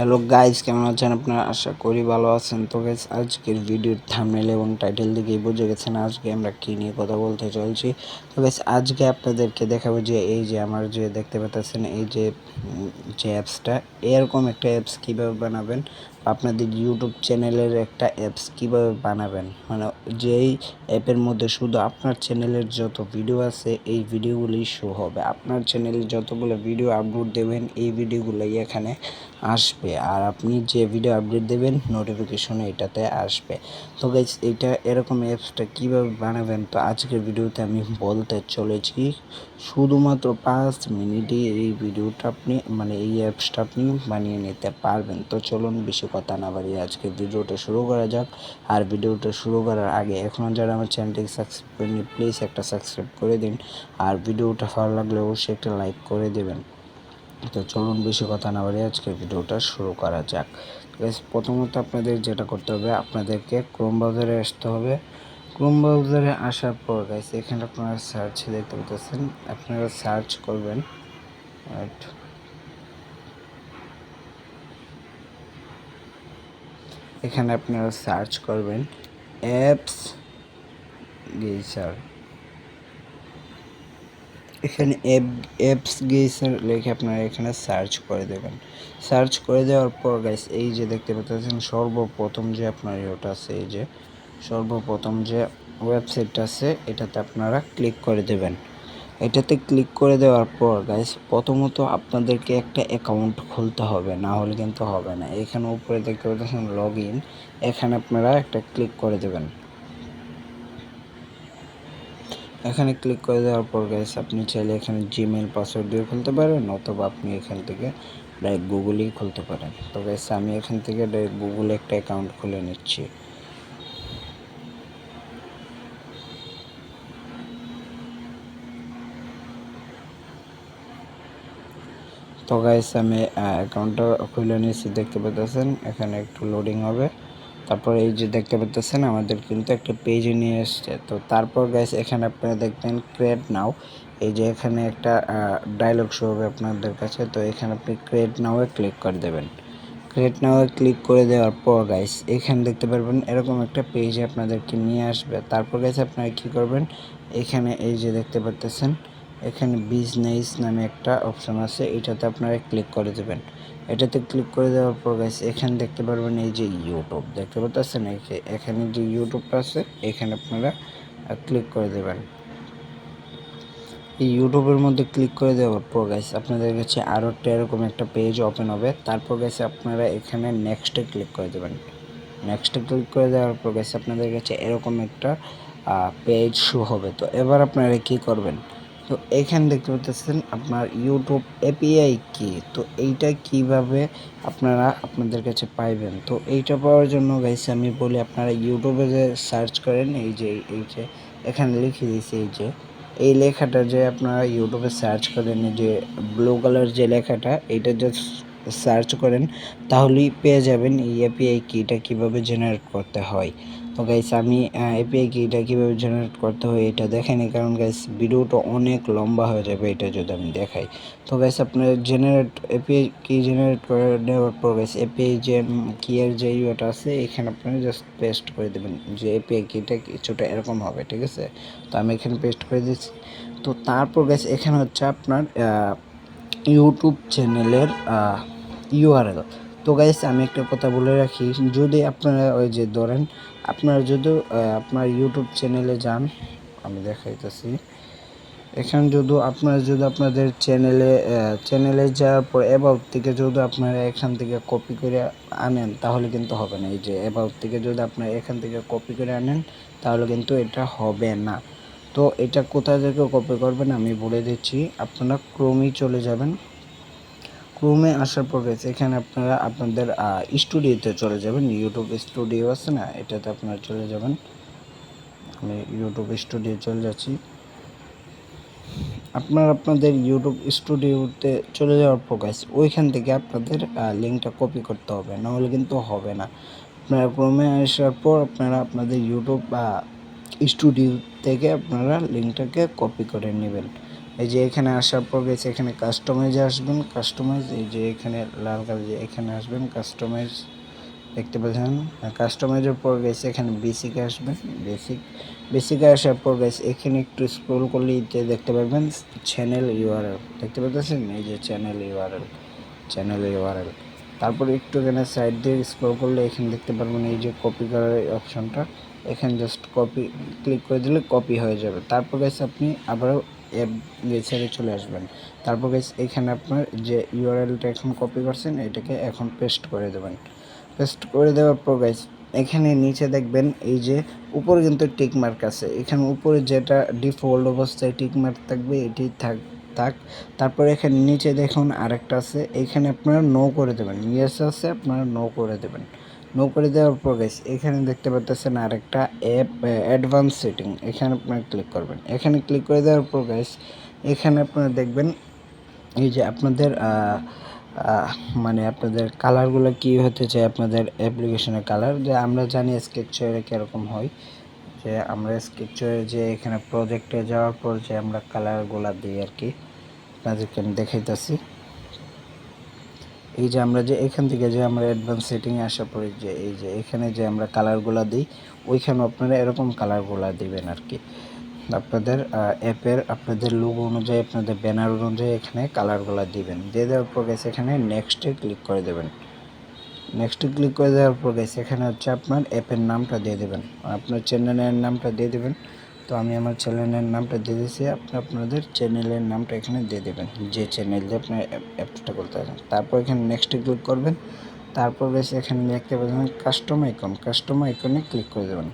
Hello guys, কেমন আছেন আপনারা? আশা করি ভালো আছেন। তো গাইস, আজকের ভিডিওর থাম্বনেল এবং টাইটেল দেখেই বুঝে গেছেন আজকে আমরা কী নিয়ে কথা বলতে চলছি। তো গাইস, আজকে আপনাদেরকে দেখাবো যে এই যে আমার যে দেখতে পাচ্ছেন এই যে অ্যাপসটা, এরকম একটা অ্যাপস কীভাবে বানাবেন, আপনাদের ইউটিউব চ্যানেলের একটা অ্যাপস কীভাবে বানাবেন, মানে যেই অ্যাপের মধ্যে শুধু আপনার চ্যানেলের যত ভিডিও আছে এই ভিডিওগুলোই শো হবে। আপনার চ্যানেলে যতগুলো ভিডিও আপলোড দেবেন এই ভিডিওগুলোই এখানে আসবে, আর আপনি যে ভিডিও আপডেট দেবেন নোটিফিকেশনে এটাতে আসবে। তো গাইস, এটা এরকম অ্যাপসটা কীভাবে বানাবেন তো আজকের ভিডিওতে আমি বলতে চলেছি। শুধুমাত্র 5 মিনিটে এই ভিডিওটা আপনি মানে এই অ্যাপসটা আপনি বানিয়ে নিতে পারবেন। তো চলুন বেশি কথা না বাড়িয়ে আজকে ভিডিওটা শুরু করা যাক। আর ভিডিওটা শুরু করার আগে এখনও যারা আমার চ্যানেলটিকে সাবস্ক্রাইব করেনি প্লিজ একটা সাবস্ক্রাইব করে দিন, আর ভিডিওটা ভালো লাগলে অবশ্যই একটা লাইক করে দেবেন। তো চলুন বেশি কথা না বাড়িয়ে আজকের ভিডিওটা শুরু করা যাক। প্রথমত আপনাদের যেটা করতে হবে, আপনাদেরকে ক্রোম ব্রাউজারে আসতে হবে। ক্রোম ব্রাউজারে আসার পর গাইস এখানে আপনারা সার্চে দেখতে পাচ্ছেন, আপনারা সার্চ করবেন এখানে আপনারা সার্চ করবেন অ্যাপস গেইসার। এখানে অ্যাপস গেইসার লিখে আপনারা এখানে সার্চ করে দেবেন। সার্চ করে দেওয়ার পর গাইস এই যে দেখতে পাচ্ছেন সর্বপ্রথম যে আপনার ইয়েটা আছে, এই যে সর্বপ্রথম যে ওয়েবসাইটটা আছে এটাতে আপনারা ক্লিক করে দেবেন। এটাতে ক্লিক করে দেওয়ার পর গাইস প্রথমত আপনাদেরকে একটা অ্যাকাউন্ট খুলতে হবে, না হলে কিন্তু হবে না। এখানে উপরে দেখতে পাচ্ছেন লগ ইন, এখানে আপনারা একটা ক্লিক করে দেবেন। এখানে ক্লিক করে দেওয়ার পর গাইস আপনি চাইলে এখানে জিমেল পাসওয়ার্ড দিয়ে খুলতে পারেন, অথবা আপনি এখান থেকে ডাইরেক্ট গুগলেই খুলতে পারেন। তো গাইস আমি এখান থেকে ডাইরেক্ট গুগলে একটা অ্যাকাউন্ট খুলে নিচ্ছি। তো গাইস আমি অ্যাকাউন্টটা খুলে নিয়েছি, দেখতে পাচ্ছেন এখানে একটু লোডিং হবে। তারপর এই যে দেখতে পাচ্ছেন আমাদের কিন্তু একটা পেজে নিয়ে এসছে। তো তারপর গাইস এখানে আপনারা দেখবেন ক্রিয়েট নাও, এই যে এখানে একটা ডায়লগ শো হবে আপনাদের কাছে। তো এখানে আপনি ক্রিয়েট নাও-এ ক্লিক করে দেবেন। ক্রিয়েট নাও-এ ক্লিক করে দেওয়ার পর গাইস এখানে দেখতে পারবেন এরকম একটা পেজে আপনাদেরকে নিয়ে আসবে। তারপর গাইস আপনারা কী করবেন, এখানে এই যে দেখতে পাচ্ছেন এখানে বিজনেস নামে একটা অপশন আছে, এটাতে আপনারা ক্লিক করে দেবেন। এটাতে ক্লিক করে দেওয়ার পর গাইস এখানে দেখতে পারবেন এই যে ইউটিউব দেখতে পাচ্ছেন, এখানে যে ইউটিউবটা আছে এখানে আপনারা ক্লিক করে দেবেন। এই ইউটিউবের মধ্যে ক্লিক করে দেওয়ার পর গাইস আপনাদের কাছে আরও একটা এরকম একটা পেজ ওপেন হবে। তারপর গাইস আপনারা এখানে নেক্সটে ক্লিক করে দেবেন। নেক্সটে ক্লিক করে দেওয়ার পর গাইস আপনাদের কাছে এরকম একটা পেজ শো হবে। তো এবার আপনারা কী করবেন, তো এখানে দেখতে পাচ্ছেন আপনার ইউটিউব এপিআই কি, তো এইটা কিভাবে আপনারা আপনাদের কাছে পাইবেন। তো এইটা পাওয়ার জন্য গাইস আমি বলি আপনারা ইউটিউবে যে সার্চ করেন, এই যে এখানে লিখে দিয়েছি, এই লেখাটা যে আপনারা ইউটিউবে সার্চ করেন, এই যে ব্লু কালার যে লেখাটা এইটা যে সার্চ করেন তাহলেই পেয়ে যাবেন এই এপিআই কিটা কীভাবে জেনারেট করতে হয়। তো গাইস আমি এপিআই কিটা কীভাবে জেনারেট করতে হয় এটা দেখাইনি, কারণ গাইস ভিডিওটা অনেক লম্বা হয়ে যাবে এটা যদি আমি দেখাই। তো গাইস আপনার এপিআই কি জেনারেট করে নেওয়ার পর গাইস এপিআই যে কিয়ের যে ইয়েটা আছে এখানে আপনারা জাস্ট পেস্ট করে দেবেন, যে এপিআই কিটা কিছুটা এরকম হবে, ঠিক আছে। তো আমি এখানে পেস্ট করে দিচ্ছি। তো তারপর গাইস এখানে হচ্ছে আপনার ইউটিউব চ্যানেলের ইউআরএল। তো গাইস আমি একটা কথা বলে রাখি, যদি আপনারা ওই যে ধরেন আপনারা যদি আপনার ইউটিউব চ্যানেলে যান, আমি দেখাইতেছি এখানে যদি আপনাদের চ্যানেলে যাওয়ার পর অ্যাবাউট থেকে যদি আপনারা এখান থেকে কপি করে আনেন তাহলে কিন্তু হবে না। এই যে অ্যাবাউট থেকে যদি আপনারা এখান থেকে কপি করে আনেন তাহলে কিন্তু এটা হবে না। তো এটা কোথা থেকে কপি করবেন আমি বলে দিচ্ছি, আপনারা ক্রোমে চলে যাবেন। ক্রোমে আসার পর গেছে এখানে আপনারা আপনাদের স্টুডিওতে চলে যাবেন, ইউটিউব স্টুডিও আছে না, এটাতে আপনারা চলে যাবেন। আমি ইউটিউব স্টুডিও চলে যাচ্ছি। আপনাদের ইউটিউব স্টুডিওতে চলে যাওয়ার পর গাইস ওইখান থেকে আপনাদের লিঙ্কটা কপি করতে হবে, নাহলে কিন্তু হবে না। আপনারা ক্রোমে আসার পর আপনারা আপনাদের ইউটিউব স্টুডিও থেকে আপনারা লিঙ্কটাকে কপি করে নেবেন। এই যে এখানে আসার পর গাইস এখানে কাস্টমাইজে আসবেন, কাস্টমাইজ এই যে এখানে লাল কালার যে এখানে আসবেন কাস্টমাইজ দেখতে পাচ্ছেন। কাস্টমাইজের পর গাইস এখানে বেসিকে আসবেন, বেসিকে আসার পর গাইস এখানে একটু স্ক্রল করলে দেখতে পারবেন চ্যানেল ইউআরএল দেখতে পাচ্ছেন, এই যে চ্যানেল ইউআরএল। তারপর একটু এখানে সাইড দিয়ে স্ক্রল করলে এখানে দেখতে পারবেন এই যে কপি করার অপশনটা, এখানে জাস্ট কপি ক্লিক করে দিলে কপি হয়ে যাবে। তারপর গাইস আপনি আবারও অ্যাপ গেসারে চলে আসবেন। তারপর গাইস এখানে আপনার যে ইউআরএলটা এখন কপি করছেন এটাকে এখন পেস্ট করে দেবেন। পেস্ট করে দেওয়ার পর গাইস এখানে নিচে দেখবেন এই যে উপরে কিন্তু টিক মার্ক আছে, এখানে উপরে যেটা ডিফল্ট অবস্থায় টিক মার্ক থাকবে এটি থাক। তারপর এখানে নিচে দেখুন আরেকটা আছে, এখানে আপনারা নো করে দেবেন, ইয়েস আছে আপনারা নো করে দেবেন। নো করে দেওয়ার পর গাইস এখানে দেখতে পাচ্ছেন আরেকটা অ্যাপ অ্যাডভান্স সেটিং, এখানে আপনারা ক্লিক করবেন। এখানে ক্লিক করে দেওয়ার পর গাইস এখানে আপনারা দেখবেন এই যে আপনাদের মানে আপনাদের কালারগুলো কী হতে চায়, আপনাদের অ্যাপ্লিকেশনের কালার যে আমরা জানি স্কেচওয়্যারে কীরকম হয়, যে আমরা স্কেচওয়্যারে যে এখানে প্রজেক্টে যাওয়ার পর যে আমরা কালারগুলো দিই আর কি, আপনাদেরকে আমি দেখাইতেছি। এই যে আমরা যে এখান থেকে যে আমরা অ্যাডভান্স সেটিংয়ে আসার পরে যে এই যে এখানে যে আমরা কালারগুলো দিই ওইখানে আপনারা এরকম কালারগুলো দিবেন আর কি। আপনাদের অ্যাপের আপনাদের লোগো অনুযায়ী আপনাদের ব্যানার অনুযায়ী এখানে কালারগুলো দিবেন। দিয়ে দেওয়ার পর গেছে এখানে নেক্সটে ক্লিক করে দেবেন। নেক্সটে ক্লিক করে দেওয়ার পর গেছে এখানে হচ্ছে আপনার অ্যাপের নামটা দিয়ে দেবেন, আপনার চ্যানেলের নামটা দিয়ে দেবেন। তো আমি আমার চ্যানেলের নামটা দিয়ে দিয়েছি, আপনাদের চ্যানেলের নামটা এখানে দিয়ে দেবেন যে চ্যানেল দিয়ে আপনার অ্যাপটা করতে পারেন। তারপর এখানে নেক্সটে ক্লিক করবেন। তারপর গেছে এখানে দেখতে পাচ্ছেন কাস্টম আইকনে ক্লিক করে দেবেন।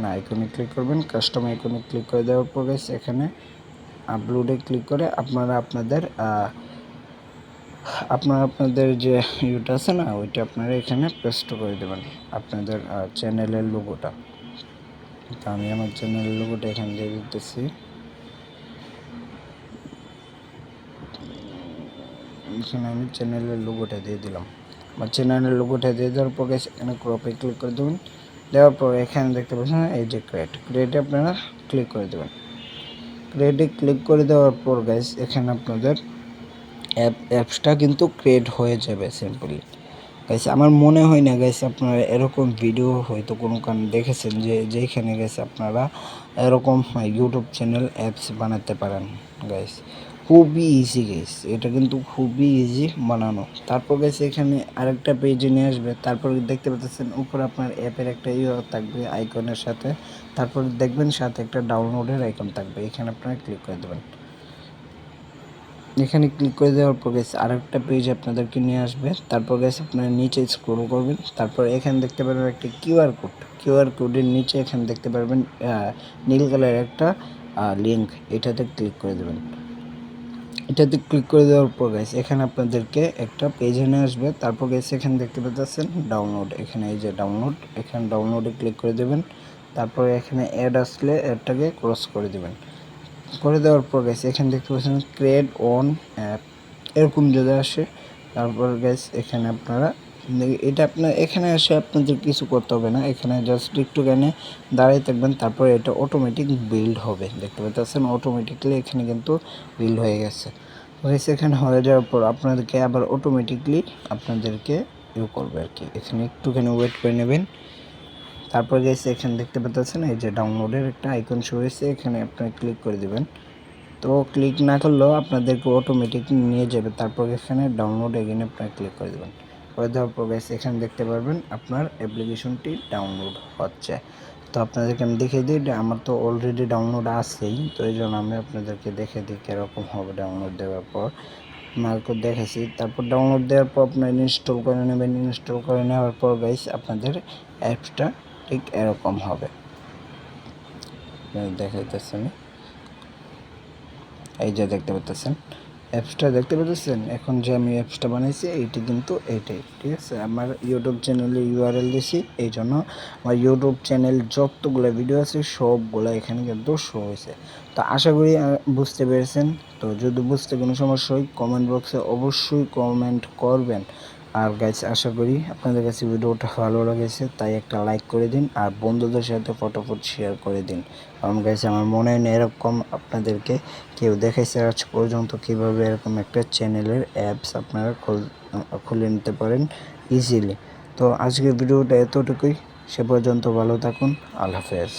না আইকনে ক্লিক করবেন, কাস্টম আইকনে ক্লিক করে দেওয়ার পর গেছে এখানে আপলোডে ক্লিক করে আপনারা আপনাদের যে ইউটা আছে না ওইটা আপনারা এখানে পেস্ট করে দেবেন আপনাদের চ্যানেলের লোগোটা। তো আমি আমার চ্যানেলের লোগোটা এখানে দিয়ে দিতেছি। এখানে আমি চ্যানেলের লোগোটা দিয়ে দিলাম। আমার চ্যানেলের লোগোটা দিয়ে দেওয়ার পর এখানে ক্রপে ক্লিক করে দেবেন। দেওয়ার পর এখানে দেখতে পাচ্ছেন এই যে ক্রিয়েটে আপনারা ক্লিক করে দেবেন। ক্রিয়েটে ক্লিক করে দেওয়ার পর গাইস এখানে আপনাদের অ্যাপসটা কিন্তু ক্রিয়েট হয়ে যাবে সিম্পলি। গাইস আমার মনে হয় না গাইস আপনারা এরকম ভিডিও হয়তো কোনো কারণে দেখেছেন যে যেখানে গেছে আপনারা এরকম ইউটিউব চ্যানেল অ্যাপস বানাতে পারেন গাইস। খুবই ইজি গাইস, এটা কিন্তু খুবই ইজি বানানো। তারপর গেছে এখানে আরেকটা পেজে নিয়ে আসবে। তারপর দেখতে পাচ্ছেন উপরে আপনার অ্যাপের একটা থাকবে আইকনের সাথে, তারপর দেখবেন সাথে একটা ডাউনলোডের আইকন থাকবে, এখানে আপনারা ক্লিক করে দেবেন। এখানে ক্লিক করে দেওয়ার পর গেছে আরেকটা পেজ আপনাদেরকে নিয়ে আসবে। তারপর গেছে আপনারা নিচে স্ক্রল করবেন, তারপর এখানে দেখতে পারবেন একটা কিউআর কোডের নিচে এখানে দেখতে পারবেন নীল কালারের একটা লিঙ্ক, এটাতে ক্লিক করে দেবেন। এটাতে ক্লিক করে দেওয়ার পর গাইস এখানে আপনাদেরকে একটা পেজে নিয়ে আসবে। তারপর গাইস এখানে দেখতে পাচ্ছেন ডাউনলোড, এখানে এই যে ডাউনলোড, এখানে ডাউনলোডে ক্লিক করে দেবেন। তারপরে এখানে অ্যাড আসলে অ্যাডটাকে ক্রস করে দেবেন। করে দেওয়ার পর গাইস এখানে দেখতে পাচ্ছেন ক্রিয়েট অন অ্যাপ এরকম যদি আসে, তারপর গাইস এখানে আপনারা এটা আপনার এখানে এসে আপনাদের কিছু করতে হবে না, এখানে জাস্ট একটুখানি দাঁড়িয়ে থাকবেন। তারপর এটা অটোমেটিক বিল্ড হবে, দেখতে পাচ্ছেন অটোমেটিকলি এখানে কিন্তু বিল্ড হয়ে গেছে। গাইস এখানে হয়ে যাওয়ার পর আপনাদেরকে আবার অটোমেটিকলি আপনাদেরকে করবে আর কি, এখানে একটুখানি ওয়েট করে নেবেন। তারপর গাইস এখানে দেখতে পাচ্ছেন এই যে ডাউনলোডের একটা আইকন শো হয়েছে, এখানে আপনারা ক্লিক করে দিবেন। তো ক্লিক না করলেও আপনাদেরকে অটোমেটিক নিয়ে যাবে। তারপর এখানে ডাউনলোড এগেইন আপনারা ক্লিক করে দেবেন। করে দেওয়ার পর গাইস এখানে দেখতে পারবেন আপনার অ্যাপ্লিকেশনটি ডাউনলোড হচ্ছে। তো আপনাদেরকে আমি দেখিয়ে দিই, আমার তো অলরেডি ডাউনলোড আছেই, তো এই জন্য আমি আপনাদেরকে দেখে দিই কীরকম হবে ডাউনলোড দেওয়ার পর। আপনাকে দেখেছি। তারপর ডাউনলোড দেওয়ার পর আপনার ইনস্টল করে নেবেন। ইনস্টল করে নেওয়ার পর গাইস আপনাদের অ্যাপসটা ঠিক এরকম হবে, দেখাইতেছি আমি। এই যে দেখতে পাচ্ছেন অ্যাপসটা দেখতে পাচ্ছেন, এখন যে আমি অ্যাপসটা বানাইছি এইটি কিন্তু এইটাই, ঠিক আছে। আমার ইউটিউব চ্যানেলে ইউআরএল দিয়েছি, এই জন্য আমার ইউটিউব চ্যানেল যতগুলো ভিডিও আছে সবগুলো এখানে কিন্তু শো হয়েছে। তো আশা করি বুঝতে পেরেছেন। তো যদি বুঝতে কোনো সমস্যা হয় কমেন্ট বক্সে অবশ্যই কমেন্ট করবেন। আর গাইস আশা করি আপনাদের কাছে ভিডিওটা ভালো লেগেছে, তাই একটা লাইক করে দিন আর বন্ধুদের সাথে ফটাফট শেয়ার করে দিন। কারণ গাইস আমার মনে হয় না এরকম আপনাদেরকে কেউ দেখাইছে আজ পর্যন্ত কীভাবে এরকম একটা চ্যানেলের অ্যাপস আপনারা খুলে নিতে পারেন ইজিলি। তো আজকের ভিডিওটা এতটুকুই, সে পর্যন্ত ভালো থাকুন, আল্লাহ হাফেজ।